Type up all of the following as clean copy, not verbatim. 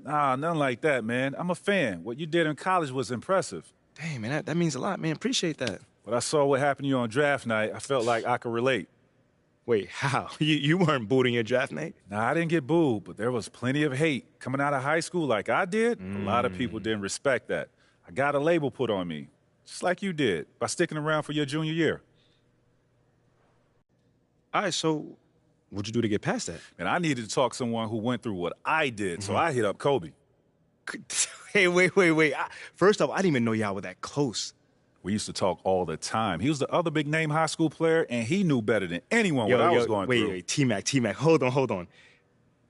Nah, nothing like that, man. I'm a fan. What you did in college was impressive. Dang, man, that means a lot, man. Appreciate that. When I saw what happened to you on draft night, I felt like I could relate. Wait, how? You weren't booed in your draft night? Nah, I didn't get booed, but there was plenty of hate. Coming out of high school like I did, a lot of people didn't respect that. I got a label put on me, just like you did, by sticking around for your junior year. All right, so what'd you do to get past that? And I needed to talk to someone who went through what I did, so I hit up Kobe. Hey, wait. First off, I didn't even know y'all were that close. We used to talk all the time. He was the other big-name high school player, and he knew better than anyone what I was going through. Wait, T-Mac, hold on.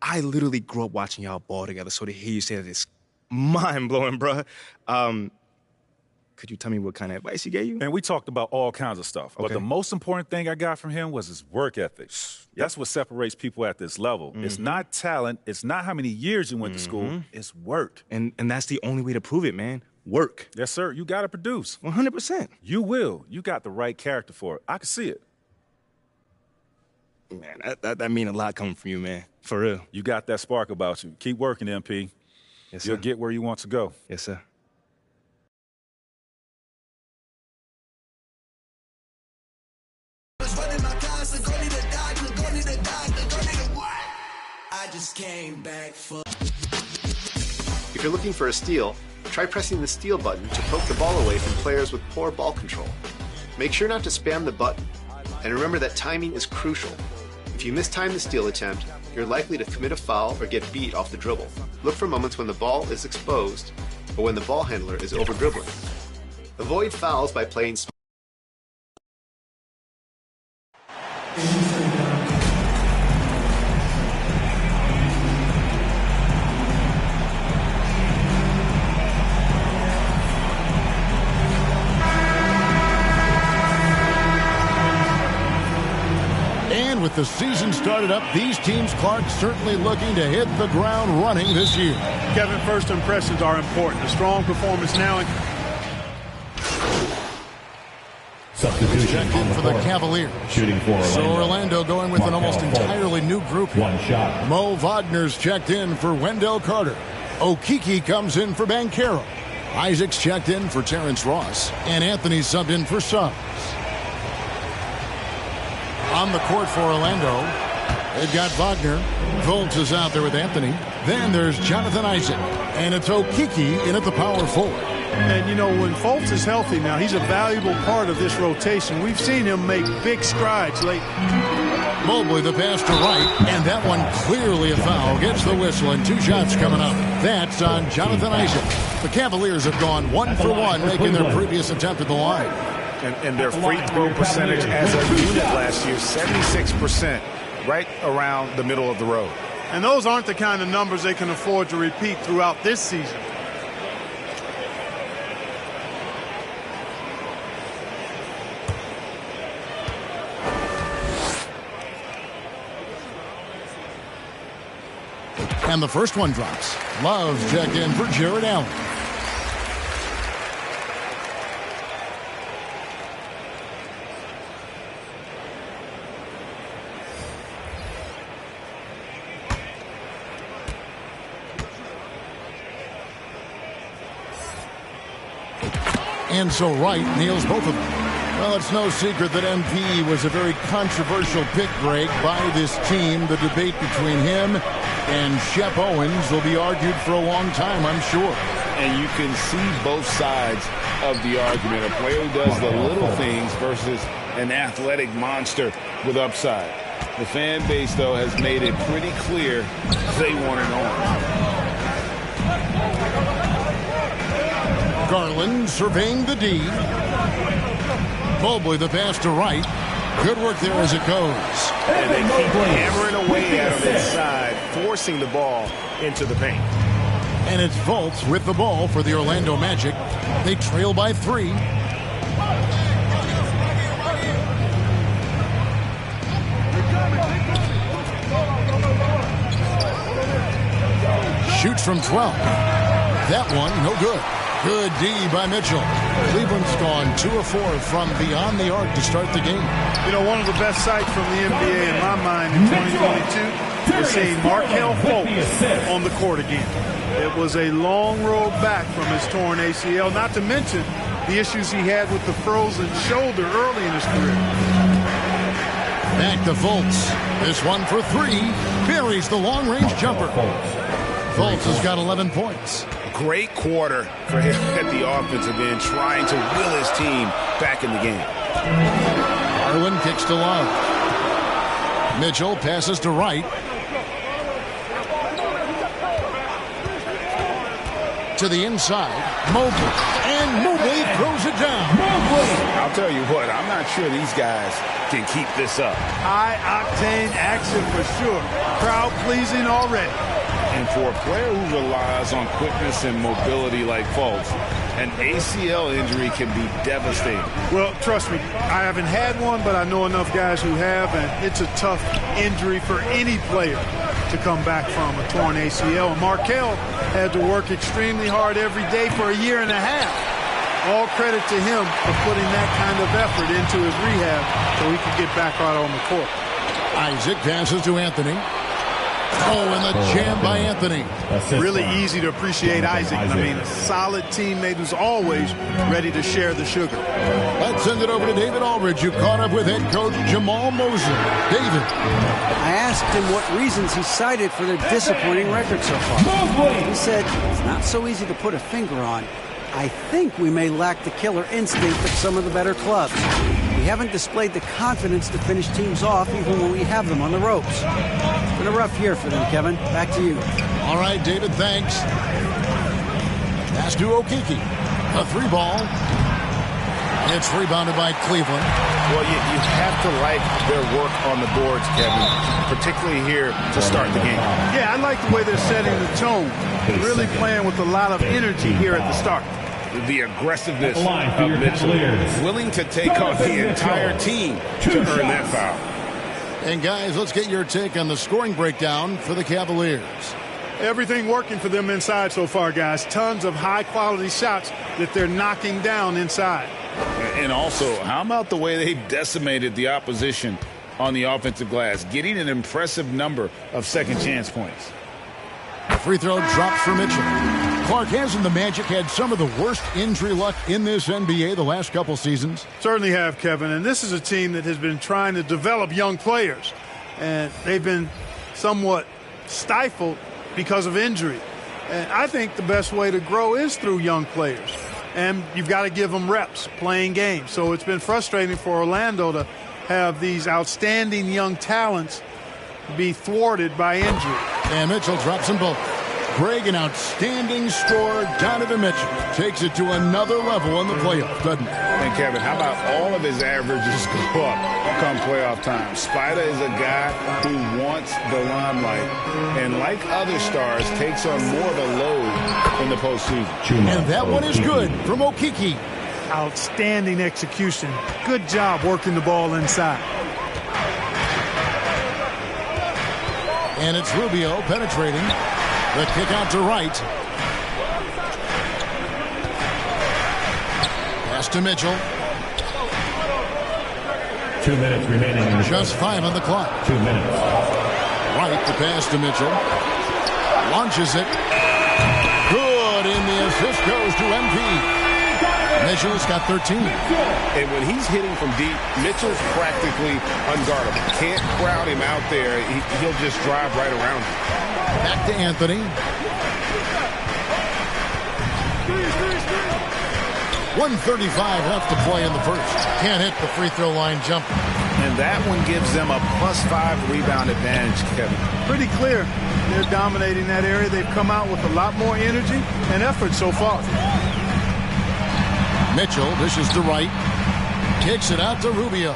I literally grew up watching y'all ball together, so to hear you say that is mind-blowing, bruh. Could you tell me what kind of advice he gave you? And we talked about all kinds of stuff. Okay. But the most important thing I got from him was his work ethic. That's what separates people at this level. It's not talent. It's not how many years you went to school. It's work. And that's the only way to prove it, man. Work. Yes, sir. You got to produce. 100%. You will. You got the right character for it. I can see it. Man, that mean a lot coming from you, man. For real. You got that spark about you. Keep working, MP. Yes, sir. You'll get where you want to go. Yes, sir. I just came back for. If you're looking for a steal, try pressing the steal button to poke the ball away from players with poor ball control. Make sure not to spam the button, and remember that timing is crucial. If you mistime the steal attempt, you're likely to commit a foul or get beat off the dribble. Look for moments when the ball is exposed or when the ball handler is over-dribbling. Avoid fouls by playing smart. With the season started up, these teams, Clark, certainly looking to hit the ground running this year. Kevin, first impressions are important. A strong performance now. Substitution checked in for the Cavaliers. Shooting for Orlando. So Orlando going with an almost entirely new group here. One shot. Mo Wagner's checked in for Wendell Carter. Okeke comes in for Banchero. Isaac's checked in for Terrence Ross. And Anthony subbed in for Suggs. On the court for Orlando, they've got Wagner. Fultz is out there with Anthony. Then there's Jonathan Isaac. And it's Okeke in at the power forward. And, you know, when Fultz is healthy now, he's a valuable part of this rotation. We've seen him make big strides lately. Mobley the pass to right, and that one clearly a foul. Gets the whistle, and 2 shots coming up. That's on Jonathan Isaac. The Cavaliers have gone 1 for 1, making their previous attempt at the line. And their free throw percentage as a unit last year, 76%, right around the middle of the road. And those aren't the kind of numbers they can afford to repeat throughout this season. And the first one drops. Love's check in for Jared Allen. And so Wright nails both of them. Well, it's no secret that MP was a very controversial pick, Greg, by this team. The debate between him and Shep Owens will be argued for a long time, I'm sure. And you can see both sides of the argument. A player who does the little things versus an athletic monster with upside. The fan base, though, has made it pretty clear they want it on. Garland surveying the D. Mobley the pass to Wright. Good work there as it goes. And they keep hammering away at him inside, forcing the ball into the paint. And it's Fultz with the ball for the Orlando Magic. They trail by 3. Shoots from 12. That one, no good. Good D by Mitchell. Cleveland's gone 2 of 4 from beyond the arc to start the game. You know, one of the best sights from the NBA in my mind in 2022 is seeing Markelle Fultz on the court again. It was a long road back from his torn ACL, not to mention the issues he had with the frozen shoulder early in his career. Back to Fultz. This one for three. Buries the long-range jumper. Fultz has got 11 points. Great quarter for him at the offensive end, trying to will his team back in the game. Harlan kicks to Love. Mitchell passes to Wright. To the inside. Mobley. And Mobley throws it down. I'll tell you what, I'm not sure these guys can keep this up. High-octane action for sure. Crowd-pleasing already. And for a player who relies on quickness and mobility like Fultz, an ACL injury can be devastating. Well, trust me, I haven't had one, but I know enough guys who have, and it's a tough injury for any player to come back from a torn ACL. And Markelle had to work extremely hard every day for a year and a half. All credit to him for putting that kind of effort into his rehab so he could get back out on the court. Isaac passes to Anthony. Oh, and the jam by Anthony. Really easy to appreciate Isaac. I mean, a solid teammate who's always ready to share the sugar. Let's send it over to David Aldridge, who caught up with head coach Jamal Mosley. David. I asked him what reasons he cited for their disappointing record so far. He said it's not so easy to put a finger on. I think we may lack the killer instinct of some of the better clubs. We haven't displayed the confidence to finish teams off even when we have them on the ropes. It's been a rough year for them, Kevin. Back to you. All right, David, thanks. Pass to Okeke. A three ball. It's rebounded by Cleveland. Well, you have to like their work on the boards, Kevin, particularly here to start the game. Yeah, I like the way they're setting the tone. Really playing with a lot of energy here at the start. The aggressiveness of Mitchell, willing to take on the entire team to earn that foul. And guys, let's get your take on the scoring breakdown for the Cavaliers. Everything working for them inside so far, guys. Tons of high-quality shots that they're knocking down inside. And also, how about the way they decimated the opposition on the offensive glass, getting an impressive number of second-chance points. Free throw drops for Mitchell. Clark, hasn't the Magic had some of the worst injury luck in this NBA the last couple seasons? Certainly have, Kevin. And this is a team that has been trying to develop young players. And they've been somewhat stifled because of injury. And I think the best way to grow is through young players. And you've got to give them reps, playing games. So it's been frustrating for Orlando to have these outstanding young talents be thwarted by injury. And Mitchell drops them both. Greg, an outstanding scorer. Donovan Mitchell takes it to another level in the playoffs, doesn't he? And Kevin, how about all of his averages go up come playoff time? Spider is a guy who wants the limelight, and like other stars, takes on more of a load in the postseason. And that one is good from Okeke. Outstanding execution. Good job working the ball inside. And it's Rubio penetrating. The kick out to Wright. Pass to Mitchell. 2 minutes remaining. Just 5 on the clock. 2 minutes. Wright, the pass to Mitchell. Launches it. Good, and the assist goes to MP. Mitchell's got 13. And when he's hitting from deep, Mitchell's practically unguardable. Can't crowd him out there. He'll just drive right around him. Back to Anthony. 1:35 left to play in the first. Can't hit the free throw line jumper. And that one gives them a +5 rebound advantage, Kevin. Pretty clear. They're dominating that area. They've come out with a lot more energy and effort so far. Mitchell dishes to Wright. Kicks it out to Rubio.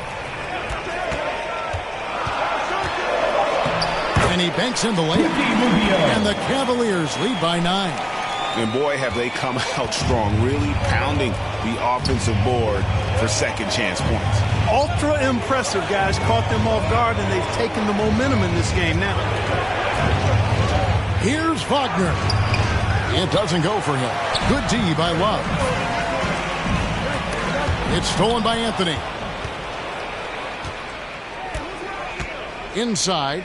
And he banks in the layup. And the Cavaliers lead by 9. And boy, have they come out strong, really pounding the offensive board for second chance points. Ultra impressive, guys. Caught them off guard, and they've taken the momentum in this game now. Here's Wagner. It doesn't go for him. Good D by Love. It's stolen by Anthony. Inside.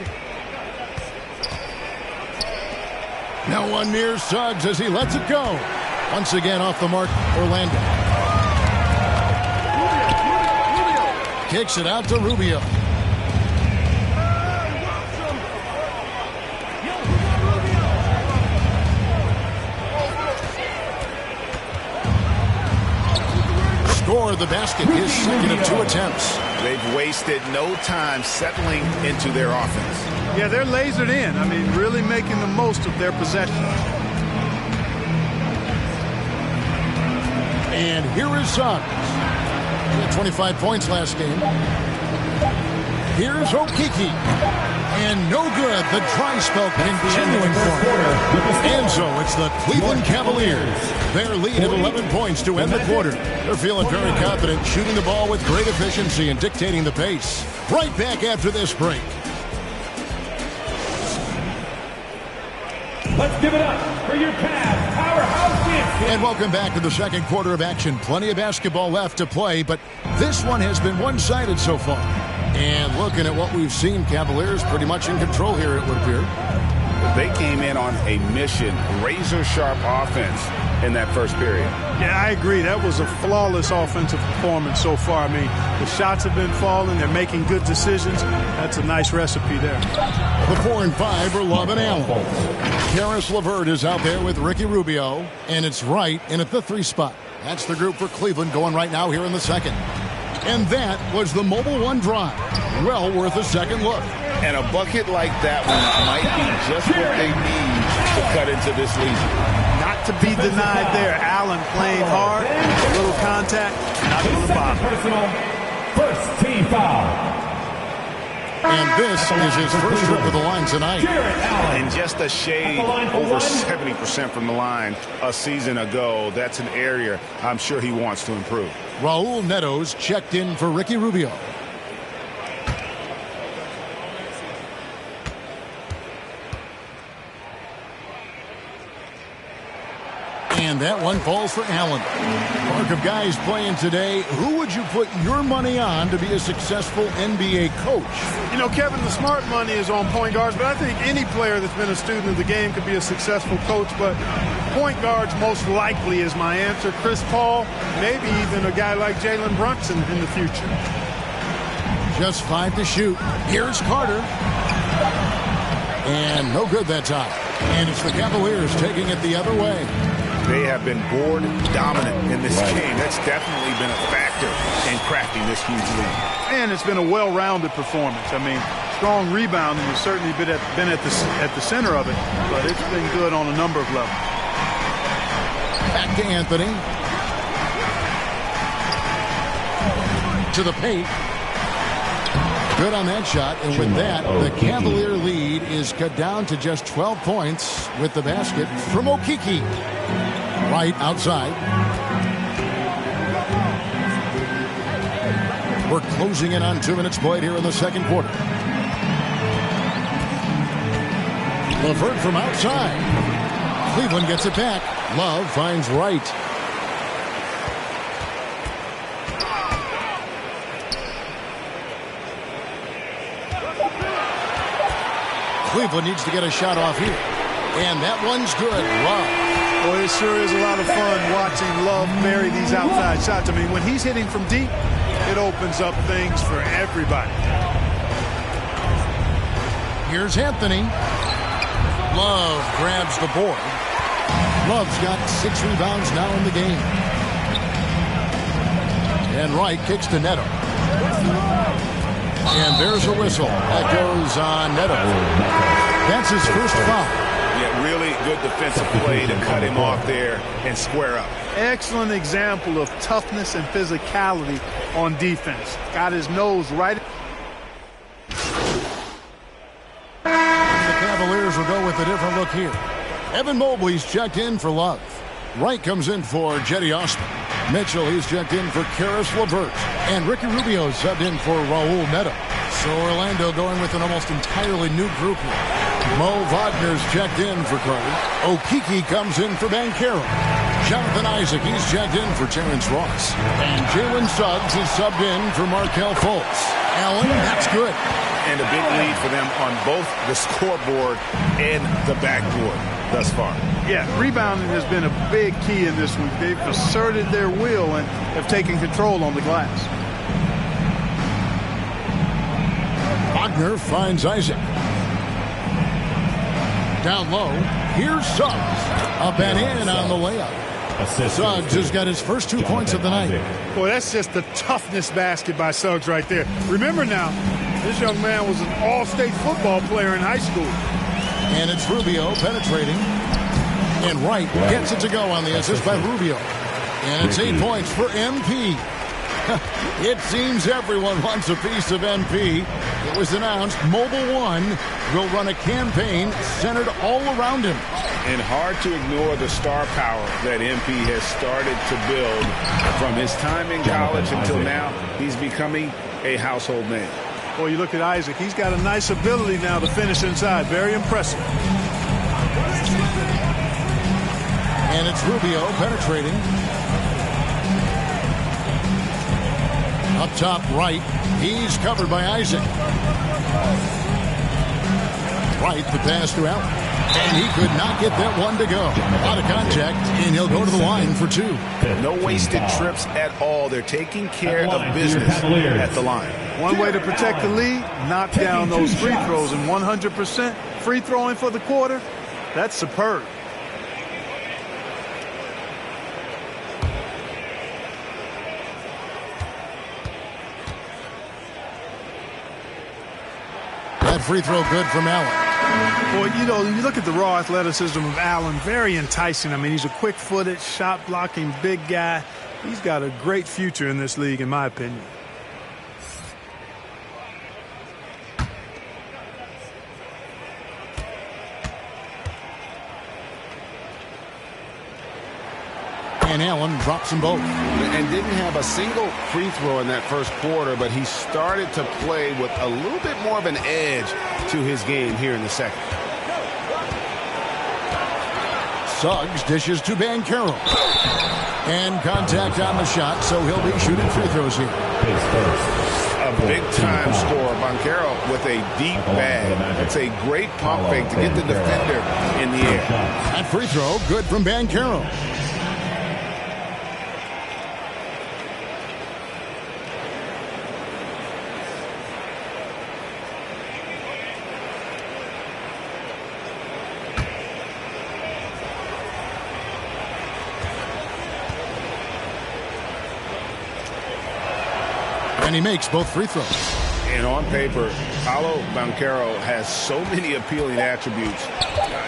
Now one near Suggs as he lets it go. Once again off the mark, Orlando. Kicks it out to Rubio. Score the basket, his second of 2 attempts. They've wasted no time settling into their offense. Yeah, they're lasered in. I mean, really making the most of their possession. And here is Suggs. He had 25 points last game. Here's Okiki. And no good. The dry spell continuing for him. And so it's the Cleveland Cavaliers. Their lead of 11 points to end the quarter. They're feeling very confident, shooting the ball with great efficiency and dictating the pace. Right back after this break. Let's give it up for your Cavs powerhouse champion. And welcome back to the second quarter of action. Plenty of basketball left to play, but this one has been one-sided so far. And looking at what we've seen, Cavaliers pretty much in control here, it would appear. They came in on a mission, razor-sharp offense in that first period. Yeah, I agree. That was a flawless offensive performance so far. I mean, the shots have been falling. They're making good decisions. That's a nice recipe there. The 4 and 5 are Love and Allen. Karis LeVert is out there with Ricky Rubio, and it's Wright in at the 3 spot. That's the group for Cleveland going right now here in the second. And that was the Mobile One drive. Well worth a second look. And a bucket like that one might be just what they need to cut into this lead. Not to be denied there. Allen playing hard, a little contact, not going to bother. Personal first team foul. And this is his first trip to the line tonight. And just a shade over 70% from the line a season ago. That's an area I'm sure he wants to improve. Raul Neto's checked in for Ricky Rubio. And that one falls for Allen. Mark of guys playing today, who would you put your money on to be a successful NBA coach? You know, Kevin, the smart money is on point guards, but I think any player that's been a student of the game could be a successful coach, but point guards most likely is my answer. Chris Paul, maybe even a guy like Jalen Brunson in the future. Just 5 to shoot. Here's Carter. And no good that time. And it's the Cavaliers taking it the other way. They have been board dominant in this game. That's definitely been a factor in crafting this huge lead. And it's been a well-rounded performance. I mean, strong rebounding has certainly been at the center of it, but it's been good on a number of levels. Back to Anthony. To the paint. Good on that shot, and with that, the Cavalier lead is cut down to just 12 points with the basket from Okiki. Right outside. We're closing in on 2 minutes played here in the second quarter. LeVert from outside. Cleveland gets it back. Love finds Wright. Cleveland needs to get a shot off here. And that one's good. Love. Well, it sure is a lot of fun watching Love bury these outside shots. I mean, when he's hitting from deep, it opens up things for everybody. Here's Anthony. Love grabs the board. Love's got 6 rebounds now in the game. And Wright kicks to Neto. And there's a whistle. That goes on Neto. That's his first foul. Yeah, really good defensive play to cut him off there and square up. Excellent example of toughness and physicality on defense. Got his nose right. The Cavaliers will go with a different look here. Evan Mobley's checked in for Love. Wright comes in for Jetty Osman. Mitchell, he's checked in for Karis LeVert. And Ricky Rubio subbed in for Raul Neto. So Orlando going with an almost entirely new group here. Mo Wagner's checked in for Carter. Okiki comes in for MyCarrer. Jonathan Isaac, he's checked in for Terrence Ross. And Jalen Suggs is subbed in for Markelle Fultz. Allen, that's good. And a big lead for them on both the scoreboard and the backboard. thus far. Yeah, rebounding has been a big key in this week. They've asserted their will and have taken control on the glass. Wagner finds Isaac. Down low, here's Suggs. Up and in on the layup. Suggs has got his first 2 points of the night. Boy, that's just the toughness basket by Suggs right there. Remember now, this young man was an all-state football player in high school. And it's Rubio penetrating. And Wright gets it to go on the assist by Rubio. And it's 8 points for MP. It seems everyone wants a piece of MP. It was announced Mobile One will run a campaign centered all around him. And hard to ignore the star power that MP has started to build. From his time in college until now, he's becoming a household name. Boy, you look at Isaac. He's got a nice ability now to finish inside. Very impressive. And it's Rubio penetrating. Up top right, he's covered by Isaac. Right, the pass to Allen. And he could not get that one to go. A lot of contact, and he'll go to the line for 2. No wasted trips at all. They're taking care of business at the line. One way to protect the lead, knock down those free throws. And 100% free throwing for the quarter, that's superb. That free throw good from Allen. Boy, you know, you look at the raw athleticism of Allen, very enticing. I mean, he's a quick-footed, shot-blocking big guy. He's got a great future in this league, in my opinion. And Allen drops them both. And didn't have a single free throw in that first quarter, but he started to play with a little bit more of an edge to his game here in the second. Suggs dishes to Banchero. And contact on the shot, so he'll be shooting free throws here. A big-time score. Banchero with a deep bag. It's a great pump fake to get the defender in the air. That free throw, good from Banchero. And he makes both free throws. And on paper, Paolo Banchero has so many appealing attributes.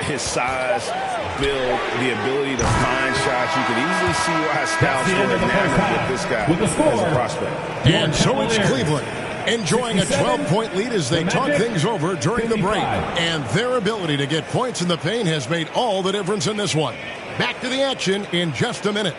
His size, build, the ability to find shots. You can easily see why scouts were enamored with this guy as a prospect. And so it's Cleveland enjoying a 12-point lead as they talk things over during the break. And their ability to get points in the paint has made all the difference in this one. Back to the action in just a minute.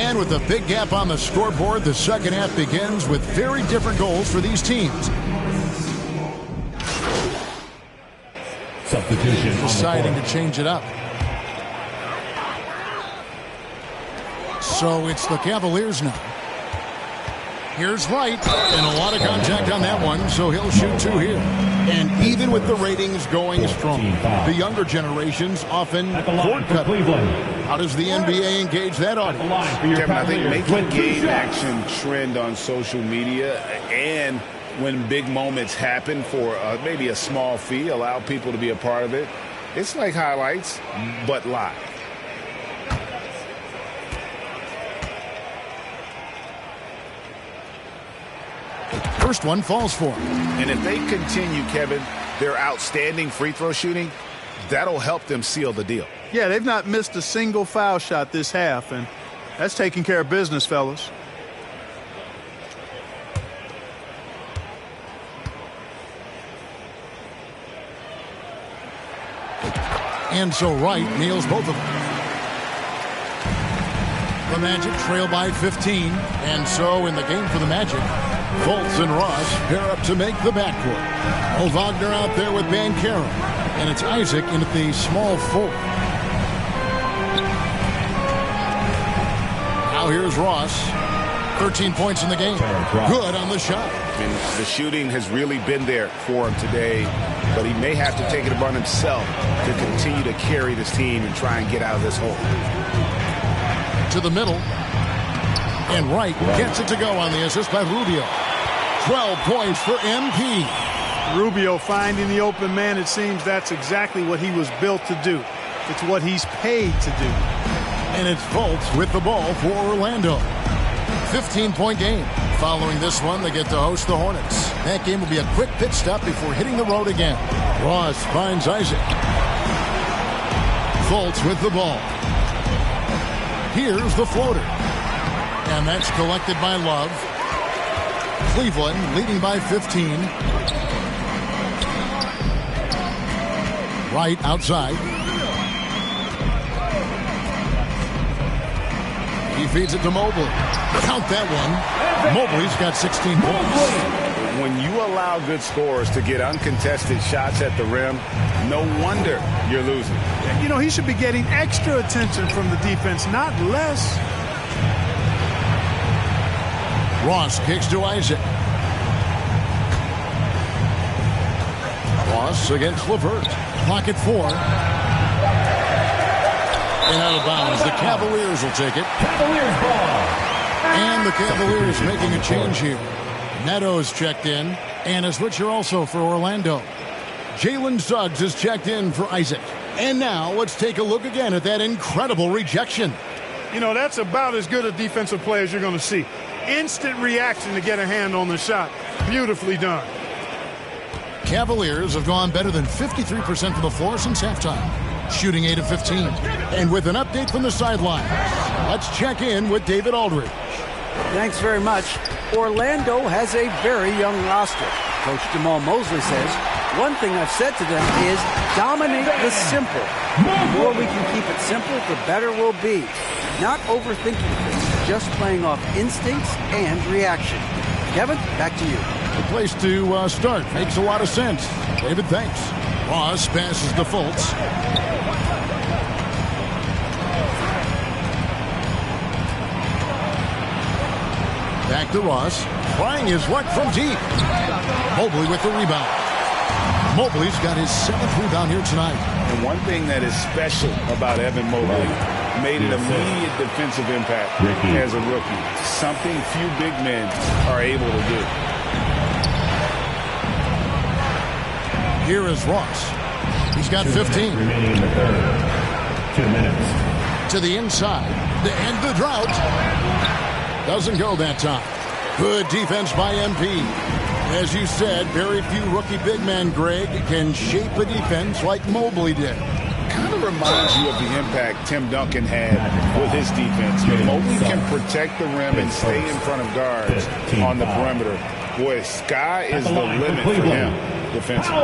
And with a big gap on the scoreboard, the second half begins with very different goals for these teams. Substitution. Deciding to change it up. So it's the Cavaliers now. Here's Wright, and a lot of contact on that one, so he'll shoot 2 here. And even with the ratings going strong, the younger generations often court cut. How does the NBA engage that audience? Kevin, I think making game action trend on social media and when big moments happen for maybe a small fee, allow people to be a part of it. It's like highlights, but live. First one falls for him. And if they continue, Kevin, their outstanding free throw shooting, that'll help them seal the deal. Yeah, they've not missed a single foul shot this half, and that's taking care of business, fellas. And so Wright nails both of them. The Magic trail by 15. And so in the game for the Magic, Fultz and Ross pair up to make the backcourt. Oh, Wagner out there with MyCarrer. And it's Isaac in at the small forward. Now here's Ross. 13 points in the game. Good on the shot. And the shooting has really been there for him today, but he may have to take it upon himself to continue to carry this team and try and get out of this hole. To the middle. And Wright gets it to go on the assist by Rubio. 12 points for MP. Rubio finding the open man. It seems that's exactly what he was built to do. It's what he's paid to do. And it's Fultz with the ball for Orlando. 15-point game. Following this one, they get to host the Hornets. That game will be a quick pit stop before hitting the road again. Ross finds Isaac. Fultz with the ball. Here's the floater. And that's collected by Love. Cleveland leading by 15. Wright outside. He feeds it to Mobley. Count that one. Mobley's got 16 points. When you allow good scorers to get uncontested shots at the rim, no wonder you're losing. You know, he should be getting extra attention from the defense, not less. Ross kicks to Isaac. Ross against LeVert. Clock at 4. And out of bounds. The Cavaliers will take it. Cavaliers ball. And the Cavaliers making a change here. Neto's checked in. And a switcher also for Orlando. Jalen Suggs is checked in for Isaac. And now let's take a look again at that incredible rejection. You know, that's about as good a defensive play as you're going to see. Instant reaction to get a hand on the shot. Beautifully done. Cavaliers have gone better than 53% from the floor since halftime, shooting 8 of 15. And with an update from the sideline, let's check in with David Aldridge. Thanks very much. Orlando has a very young roster. Coach Jamal Mosley says, one thing I've said to them is dominate the simple. The more we can keep it simple, the better we'll be. Not overthinking things, just playing off instincts and reaction. Kevin, back to you. The place to start. Makes a lot of sense. David, thanks. Ross passes to Fultz. Back to Ross. Trying his luck from deep. Mobley with the rebound. Mobley's got his 7th rebound here tonight. And one thing that is special about Evan Mobley, made an immediate defensive impact as a rookie. Something few big men are able to do. Here is Ross. He's got 15. Remaining in the third. 2 minutes. To the inside. To end the drought. Doesn't go that time. Good defense by MP. As you said, very few rookie big men, Greg, can shape a defense like Mobley did. Kind of reminds you of the impact Tim Duncan had with his defense. Mobley can protect the rim and stay in front of guards on the perimeter. Boy, sky is the limit for him defensively.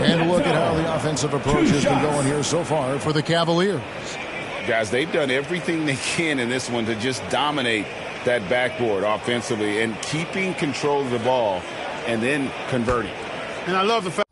And look at how the offensive approach has been going here so far for the Cavaliers. guys. They've done everything they can in this one to just dominate that backboard offensively and keeping control of the ball and then converting. And I love the fact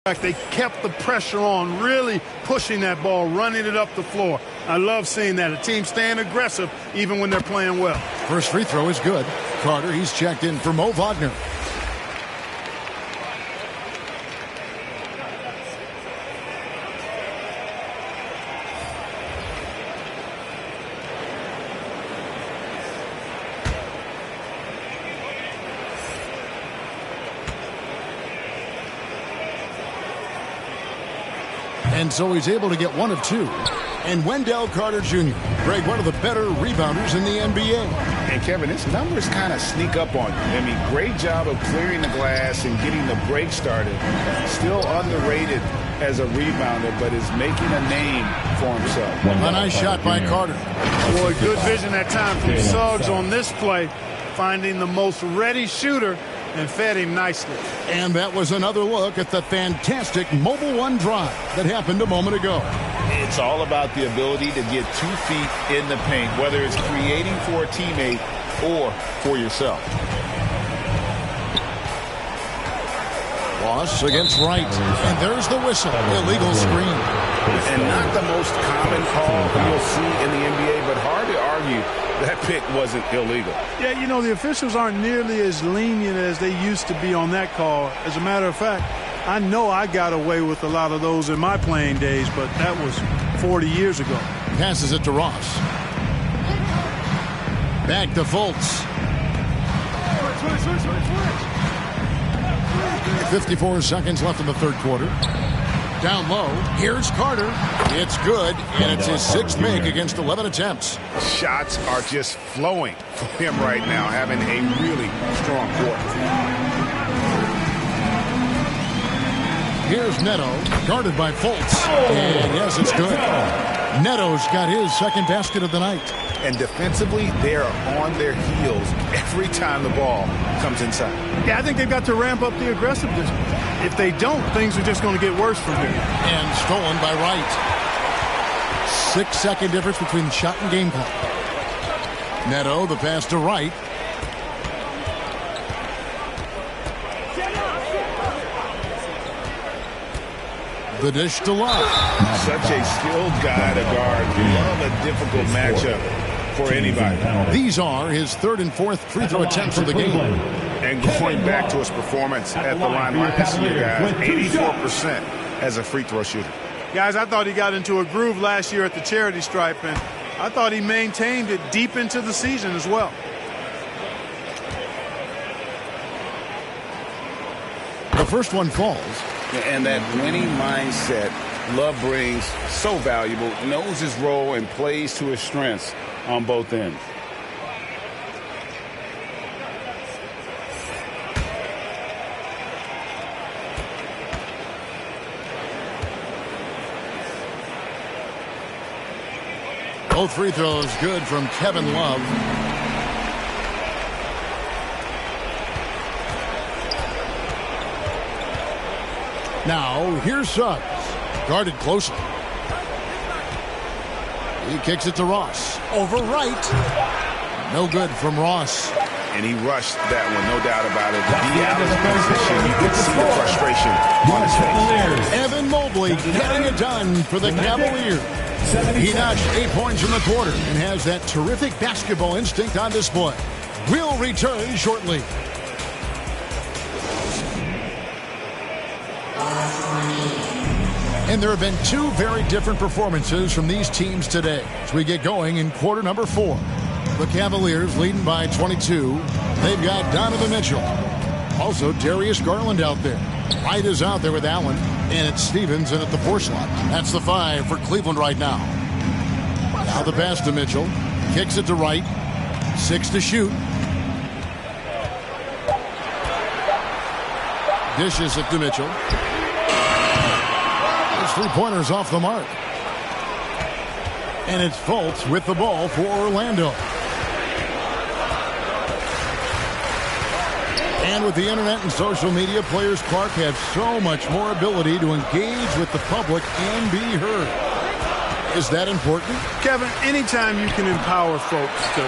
They kept the pressure on, really pushing that ball, running it up the floor. I love seeing that. A team staying aggressive even when they're playing well. First free throw is good. Carter, he's checked in for Mo Wagner. And so he's able to get one of two. And Wendell Carter Jr., Greg, one of the better rebounders in the NBA. And Kevin, his numbers kind of sneak up on you. I mean, great job of clearing the glass and getting the break started. Still underrated as a rebounder, but is making a name for himself. A nice shot by Carter. Boy, good vision that time from Suggs on this play, finding the most ready shooter and fed him nicely. And that was another look at the fantastic Mobile One drive that happened a moment ago. It's all about the ability to get 2 feet in the paint, whether it's creating for a teammate or for yourself. Ross against Wright. And there's the whistle. Illegal screen. And not the most common call you'll see in the NBA, but hard to argue that pick wasn't illegal. Yeah, you know, the officials aren't nearly as lenient as they used to be on that call. As a matter of fact, I know I got away with a lot of those in my playing days, but that was 40 years ago. Passes it to Ross. Back to Fultz. 54 seconds left in the third quarter. Down low, here's Carter. It's good, and it's his 6th make against 11 attempts. Shots are just flowing for him right now, having a really strong quarter. Here's Neto, guarded by Fultz. And yes, it's good. Neto's got his 2nd basket of the night. And defensively, they are on their heels every time the ball comes inside. Yeah, I think they've got to ramp up the aggressiveness. If they don't, things are just going to get worse from here. And stolen by Wright. 6-second difference between shot and game clock. Neto, the pass to Wright. The dish to Love. Such a skilled guy to guard. Love a difficult matchup for anybody. These are his 3rd and 4th free throw attempts of the game. And going back to his performance at the line last year, guys, 84% as a free throw shooter. Guys, I thought he got into a groove last year at the charity stripe, and I thought he maintained it deep into the season as well. The first one falls. And that winning mindset Love brings, so valuable, knows his role and plays to his strengths on both ends. Both free throws good from Kevin Love. Now, here's Suggs. Guarded closely. He kicks it to Ross. Over Wright. No good from Ross. And he rushed that one, no doubt about it. Be out of position. You could see the frustration on his face. Evan Mobley getting it done for the Cavaliers. He notched 8 points in the quarter and has that terrific basketball instinct on display. We'll return shortly. And there have been 2 very different performances from these teams today as we get going in quarter number 4. The Cavaliers leading by 22. They've got Donovan Mitchell. Also, Darius Garland out there. Wright is out there with Allen. And it's Stevens in at the 4 slot. That's the 5 for Cleveland right now. Now the pass to Mitchell. Kicks it to Wright. 6 to shoot. Dishes it to Mitchell. His 3-pointers off the mark. And it's Fultz with the ball for Orlando. And with the internet and social media, players, Clark, have so much more ability to engage with the public and be heard. Is that important? Kevin, anytime you can empower folks to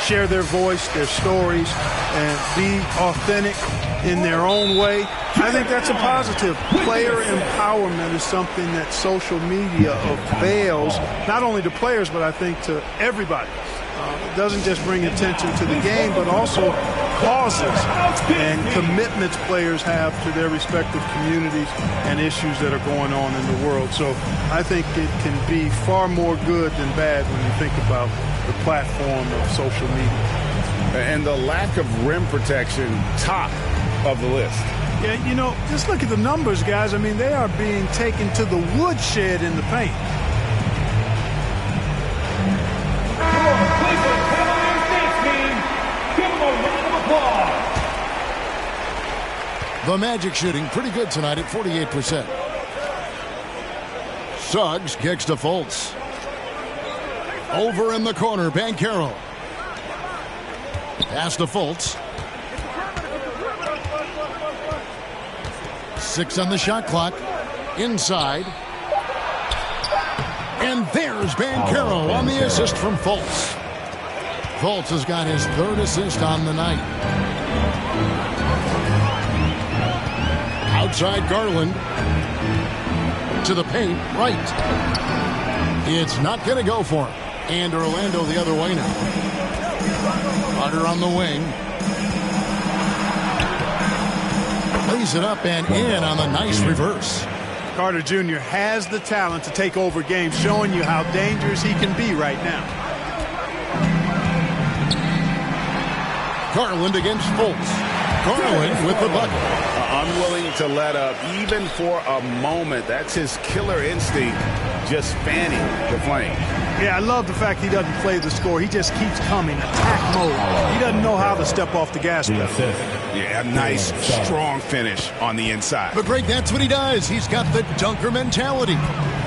share their voice, their stories, and be authentic in their own way, I think that's a positive. Player empowerment is something that social media avails, not only to players, but I think to everybody. It doesn't just bring attention to the game, but also causes and commitments players have to their respective communities and issues that are going on in the world. So I think it can be far more good than bad when you think about the platform of social media. And the lack of rim protection, top of the list. Yeah, you know, just look at the numbers, guys. I mean, they are being taken to the woodshed in the paint. The Magic shooting pretty good tonight at 48%. Suggs kicks to Fultz. Over in the corner, MyCarrer. Pass to Fultz. 6 on the shot clock. Inside. And there's MyCarrer on the assist from Fultz. Fultz has got his 3rd assist on the night. Outside Garland. To the paint, right. It's not going to go for him. And Orlando the other way now. Carter on the wing. Lays it up and in on the nice reverse. Carter Jr. has the talent to take over games, showing you how dangerous he can be right now. Garland against Fultz. Garland with the bucket. Unwilling to let up even for a moment. That's his killer instinct, just fanning the flame. Yeah, I love the fact he doesn't play the score. He just keeps coming, attack mode. He doesn't know how to step off the gas pedal. Yeah, a nice, strong finish on the inside. But, Greg, that's what he does. He's got the dunker mentality.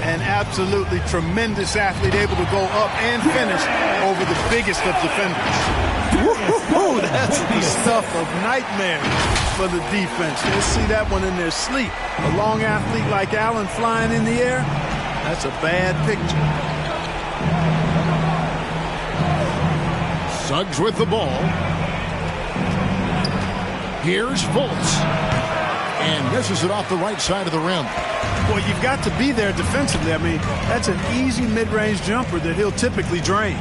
An absolutely tremendous athlete, able to go up and finish over the biggest of defenders. Woo-hoo-hoo, that's the stuff of nightmares for the defense. They'll see that one in their sleep. A long athlete like Allen flying in the air, that's a bad picture. Suggs with the ball. Here's Fultz. And misses it off the right side of the rim. Well, you've got to be there defensively. I mean, that's an easy mid-range jumper that he'll typically drain.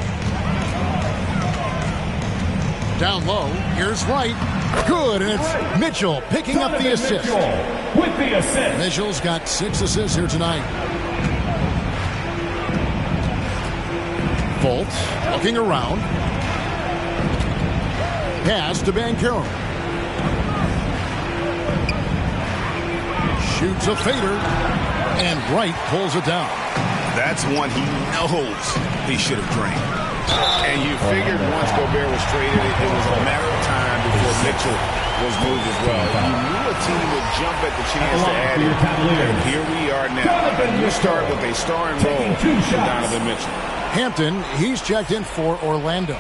Down low, here's Wright. Good, and it's Mitchell picking up the assist. With the assist. Mitchell's got 6 assists here tonight. Fultz looking around. Pass to MyCarrer. Shoots a fader, and Wright pulls it down. That's one he knows he should have drained. And you figured once Gobert was traded, it was a matter of time before Mitchell was moved as well. You knew a team would jump at the chance to add him. And here we are now. You start with a starring role for Donovan Mitchell. Hampton, he's checked in for Orlando.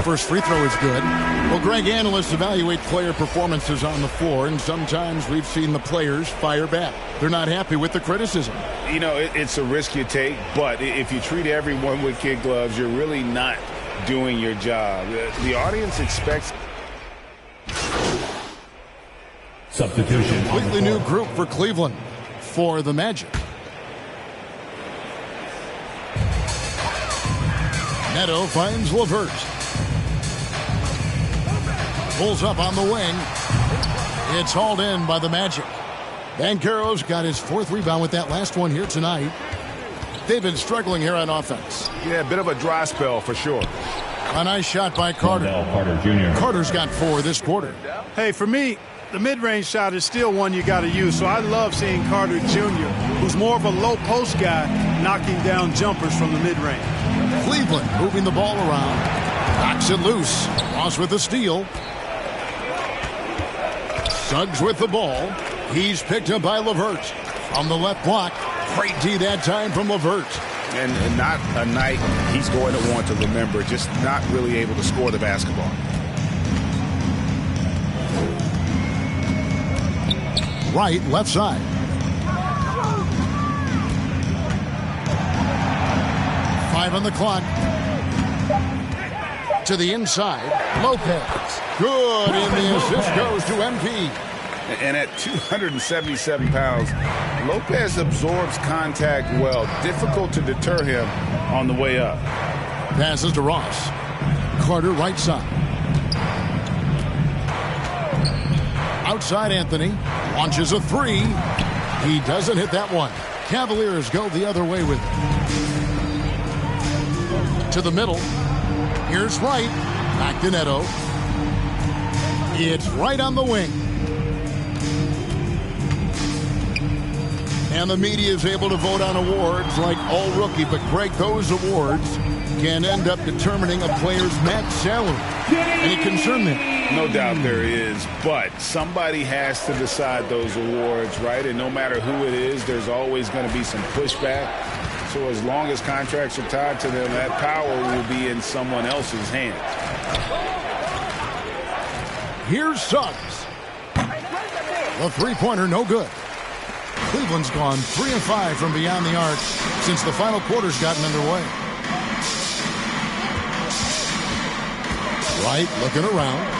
First free throw is good. Well, Greg, analysts evaluate player performances on the floor, and sometimes we've seen the players fire back. They're not happy with the criticism. You know, it's a risk you take, but if you treat everyone with kid gloves, you're really not doing your job. The audience expects... Substitution. Completely new group for Cleveland for the Magic. Neto finds LeVert. Pulls up on the wing. It's hauled in by the Magic. MyCarrer's got his 4th rebound with that last one here tonight. They've been struggling here on offense. Yeah, a bit of a dry spell for sure. A nice shot by Carter. Carter Jr. Carter's got 4 this quarter. Hey, for me, the mid-range shot is still one you got to use. So I love seeing Carter Jr., who's more of a low-post guy, knocking down jumpers from the mid-range. Cleveland moving the ball around. Knocks it loose. Ross with the steal. Suggs with the ball. He's picked up by LeVert. On the left block. Great D that time from LeVert. And not a night he's going to want to remember, just not really able to score the basketball. Right, left side. Five on the clock. To the inside, Lopez. Good, and the assist goes to MP. And at 277 pounds, Lopez absorbs contact well. Difficult to deter him on the way up. Passes to Ross. Carter, right side. Outside Anthony. Launches a three. He doesn't hit that one. Cavaliers go the other way with it. To the middle. Here's Wright. Back to Neto. It's right on the wing. And the media is able to vote on awards like all rookie. But, Greg, those awards can end up determining a player's max salary. Any concern there? No doubt there is. But somebody has to decide those awards, right? And no matter who it is, there's always going to be some pushback. So as long as contracts are tied to them, that power will be in someone else's hands. Here's Suggs. The three-pointer, no good. Cleveland's gone 3 of 5 from beyond the arc since the final quarter's gotten underway. Wright looking around.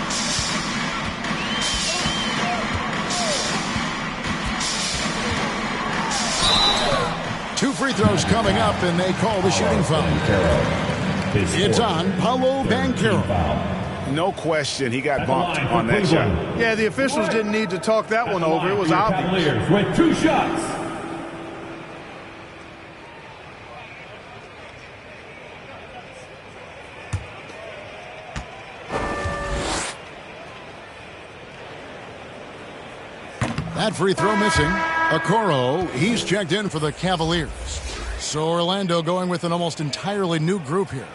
Two free throws coming up, and they call the shooting foul. It's on Paolo Banchero. No question, he got bumped on that shot. Yeah, the officials didn't need to talk that one over. It was obvious. With 2 shots. That free throw missing. Okoro, he's checked in for the Cavaliers. So Orlando going with an almost entirely new group here.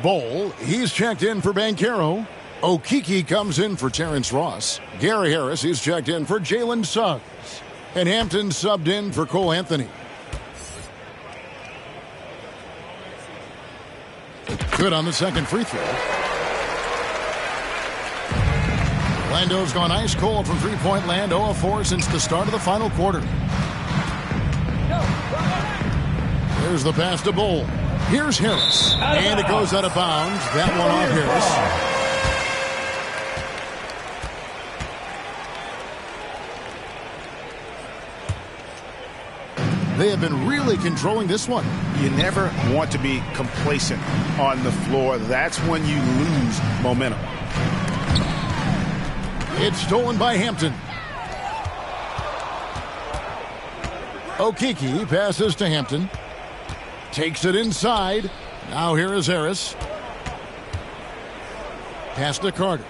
Bowl, he's checked in for Banchero. Okiki comes in for Terrence Ross. Gary Harris, he's checked in for Jalen Suggs. And Hampton subbed in for Cole Anthony. Good on the second free throw. Orlando's gone ice cold from three-point land, 0 of 4 since the start of the final quarter. There's the pass to Bowl. Here's Harris. And it goes out of bounds. That one off Harris. They have been really controlling this one. You never want to be complacent on the floor. That's when you lose momentum. It's stolen by Hampton. Okiki passes to Hampton. Takes it inside. Now here is Harris. Pass to Carter.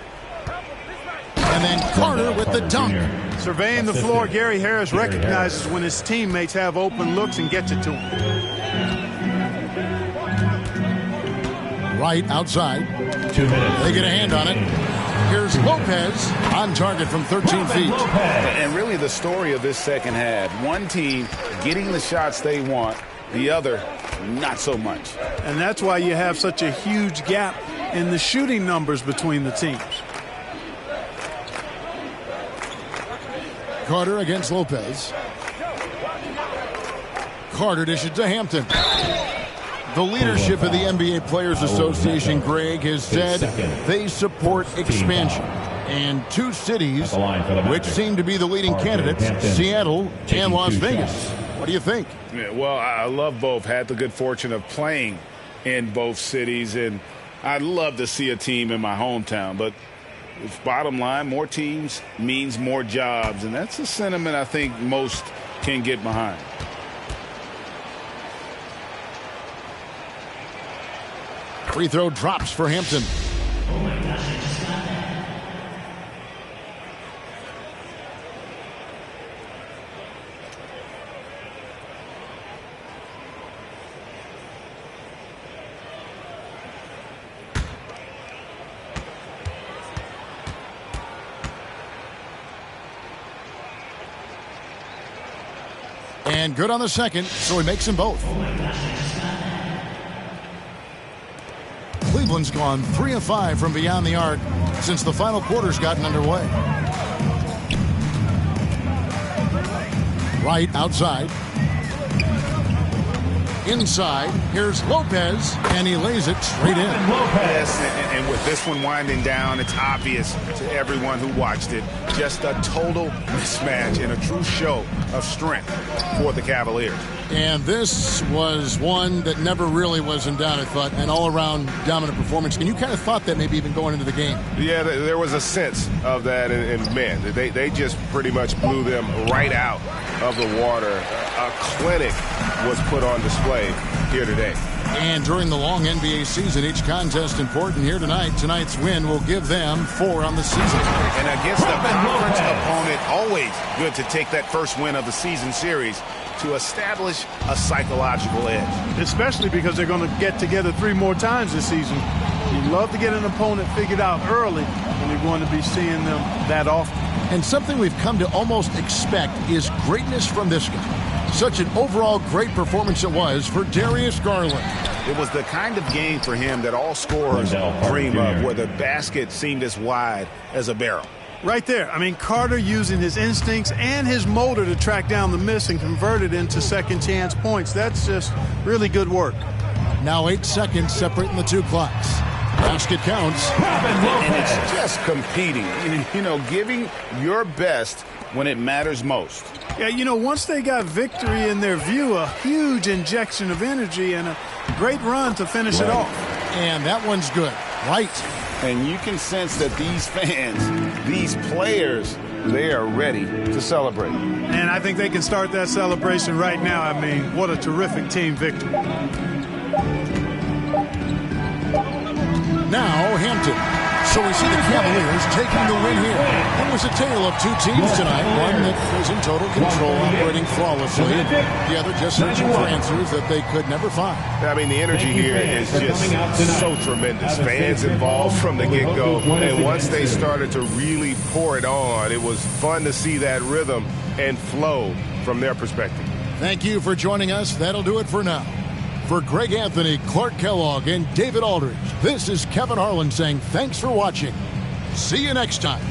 And then Carter with the dunk. Surveying the floor, Gary Harris recognizes when his teammates have open looks and gets it to him. Right outside. 2 minutes. They get a hand on it. Here's Lopez on target from 13 feet. And really the story of this second half, one team getting the shots they want, the other not so much. And that's why you have such a huge gap in the shooting numbers between the teams. Carter against Lopez. Carter dishes to Hampton. The leadership of the NBA Players Association, Greg, has said they support expansion. And 2 cities, which seem to be the leading candidates, Seattle and Las Vegas. What do you think? Yeah, well, I love both. Had the good fortune of playing in both cities, and I'd love to see a team in my hometown. But bottom line, more teams means more jobs, and that's a sentiment I think most can get behind. Free throw drops for Hampton. And good on the second, so he makes them both. Cleveland's gone 3 of 5 from beyond the arc since the final quarter's gotten underway. Right outside. Inside, here's Lopez, and he lays it straight in. Yes, and with this one winding down, it's obvious to everyone who watched it. Just a total mismatch and a true show of strength for the Cavaliers. And this was one that never really was in doubt, I thought, an all-around dominant performance. And you kind of thought that maybe even going into the game. Yeah, there was a sense of that, and man, they just pretty much blew them right out of the water. A clinic was put on display here today. And during the long NBA season, each contest important. Here tonight. Tonight's win will give them 4 on the season. And against a conference opponent, always good to take that first win of the season series to establish a psychological edge. Especially because they're going to get together 3 more times this season. You love to get an opponent figured out early, and you're going to be seeing them that often. And something we've come to almost expect is greatness from this guy. Such an overall great performance it was for Darius Garland. It was the kind of game for him that all scorers dream of, where the basket seemed as wide as a barrel. Right there. I mean, Carter using his instincts and his motor to track down the miss and convert it into second chance points. That's just really good work. Now 8 seconds separating the 2 clocks. Basket counts. And it's just competing, giving your best when it matters most. Yeah, once they got victory in their view, a huge injection of energy and a great run to finish it off. And that one's good. Right. And you can sense that these fans, these players, they are ready to celebrate. And I think they can start that celebration right now. I mean, what a terrific team victory. Now Hampton. So we see the Cavaliers taking the win here. It was a tale of 2 teams tonight. One that was in total control, operating flawlessly. The other just searching for answers that they could never find. I mean, the energy here is just so tremendous. Fans involved from the get-go. And once they started to really pour it on, it was fun to see that rhythm and flow from their perspective. Thank you for joining us. That'll do it for now. For Greg Anthony, Clark Kellogg, and David Aldridge, this is Kevin Harlan saying thanks for watching. See you next time.